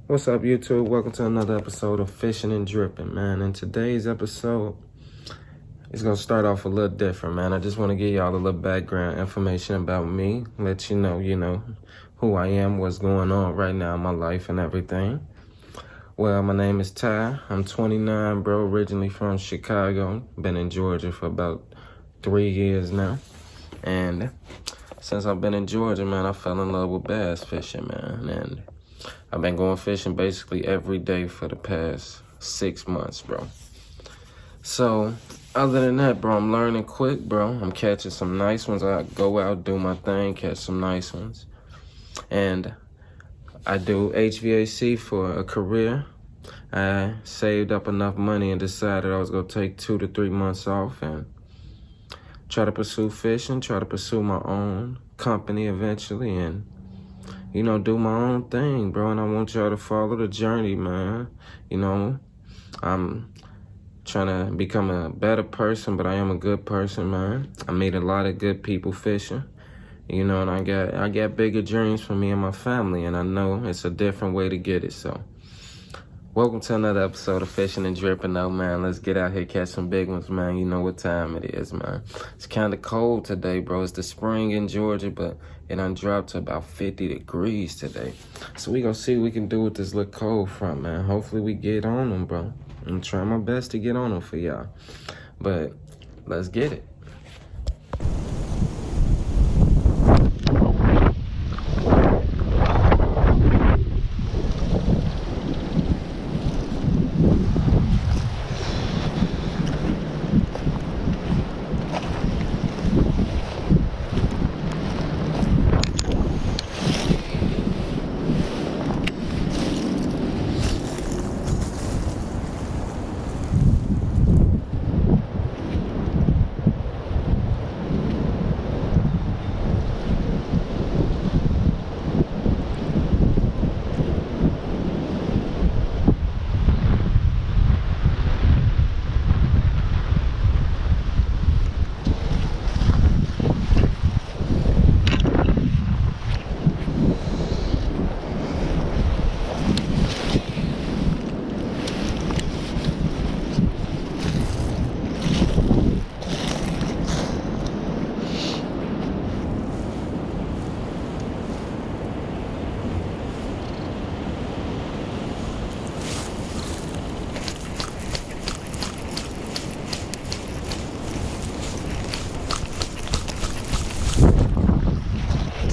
What's up, YouTube? Welcome to another episode of Fishing and Dripping, man. In today's episode, it's gonna start off a little different, man. I just want to give y'all a little background information about me, let you know who I am, what's going on right now in my life and everything. Well, my name is Ty. I'm 29, bro. Originally from Chicago. Been in Georgia for about 3 years now. And since I've been in Georgia, man, I fell in love with bass fishing, man. And I've been going fishing basically every day for the past 6 months, bro. So, other than that, bro, I'm learning quick, bro. I'm catching some nice ones. I go out, do my thing, catch some nice ones. And I do HVAC for a career. I saved up enough money and decided I was going to take 2 to 3 months off and try to pursue fishing, try to pursue my own company eventually, and do my own thing, bro. And I want y'all to follow the journey, man. I'm trying to become a better person, but I am a good person, man. I meet a lot of good people fishing, and I got bigger dreams for me and my family, and I know it's a different way to get it. So, welcome to another episode of Fishing and Dripping, though, man. Let's get out here, catch some big ones, man. You know what time it is, man. It's kind of cold today, bro. It's the spring in Georgia, but it done dropped to about 50 degrees today. So we gonna see what we can do with this little cold front, man. Hopefully we get on them, bro. I'm trying my best to get on them for y'all. But let's get it.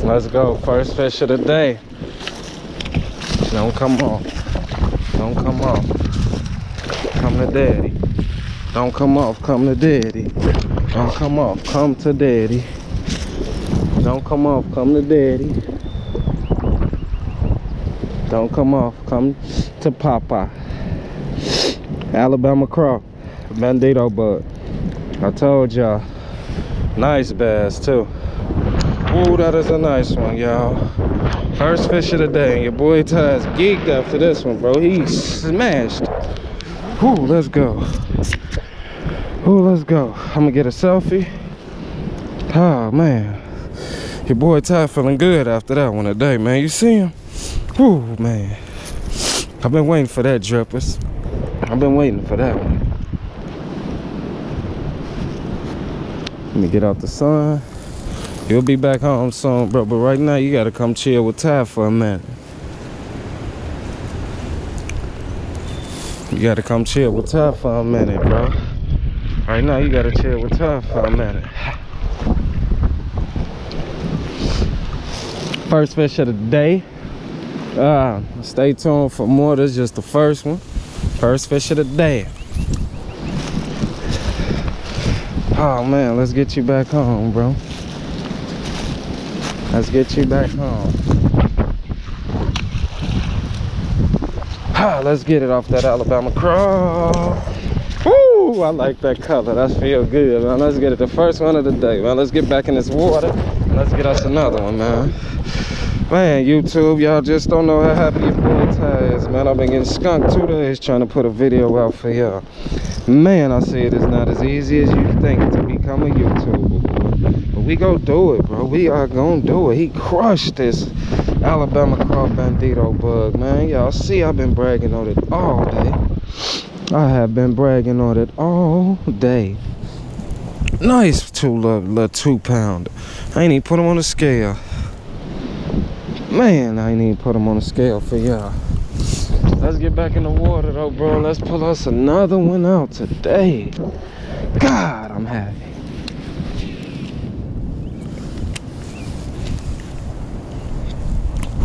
Let's go. First fish of the day. Don't come off. Don't come off. Come to daddy. Don't come off. Come to daddy. Don't come off. Come to daddy. Don't come off. Come to daddy. Don't come off. Come to Papa. Alabama craw. Bandito bug. I told y'all. Nice bass too. Ooh, that is a nice one, y'all. First fish of the day, and your boy Ty's geeked after this one, bro. He smashed. Ooh, let's go. Ooh, let's go. I'm gonna get a selfie. Oh, man. Your boy Ty feeling good after that one today, man. You see him? Ooh, man. I've been waiting for that, drippers. I've been waiting for that one. Let me get out the sun. You'll be back home soon, bro. But right now, you gotta come chill with Ty for a minute. You gotta come chill with Ty for a minute, bro. Right now, you gotta chill with Ty for a minute. First fish of the day. Stay tuned for more. This is just the first one. First fish of the day. Oh, man. Let's get you back home, bro. Let's get you back home. Let's get it off that Alabama craw. Woo! I like that color. That feels good, man. Let's get it. The first one of the day, man. Let's get back in this water. And let's get us another one, man. Man, YouTube, y'all just don't know how happy your boy Ty is, man. I've been getting skunked 2 days trying to put a video out for y'all. Man, I say it is not as easy as you think to become a YouTuber, boy. But we go do it, bro. We are gonna do it. He crushed this Alabama Craw Bandito bug, man. Y'all see I've been bragging on it all day. I have been bragging on it all day. Nice little 2-pounder. I ain't even put him on the scale. Man, I ain't even put him on the scale for y'all. Let's get back in the water though, bro. Let's pull us another one out today. God, I'm happy.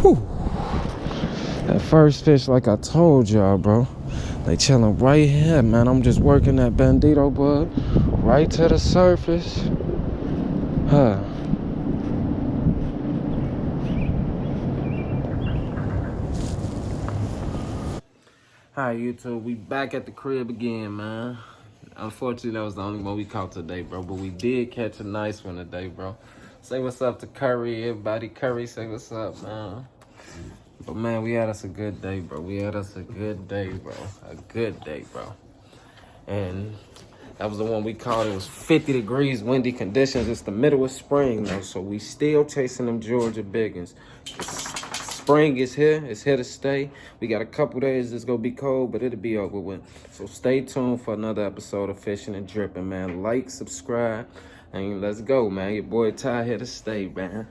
Whew. That first fish, like I told y'all, bro, they chilling right here, man. I'm just working that Bandito bug right to the surface. Huh. Hi YouTube, we back at the crib again, man. Unfortunately, that was the only one we caught today, bro. But we did catch a nice one today, bro. Say what's up to Curry, everybody. Curry, say what's up, man. But man, we had us a good day, bro. We had us a good day, bro. A good day, bro. And that was the one we caught. It was 50 degrees, windy conditions. It's the middle of spring, though, so we still chasing them Georgia biggins. Spring is here. It's here to stay. We got a couple days. It's going to be cold, but it'll be over with. So stay tuned for another episode of Fishing and Dripping, man. Like, subscribe, and let's go, man. Your boy Ty here to stay, man.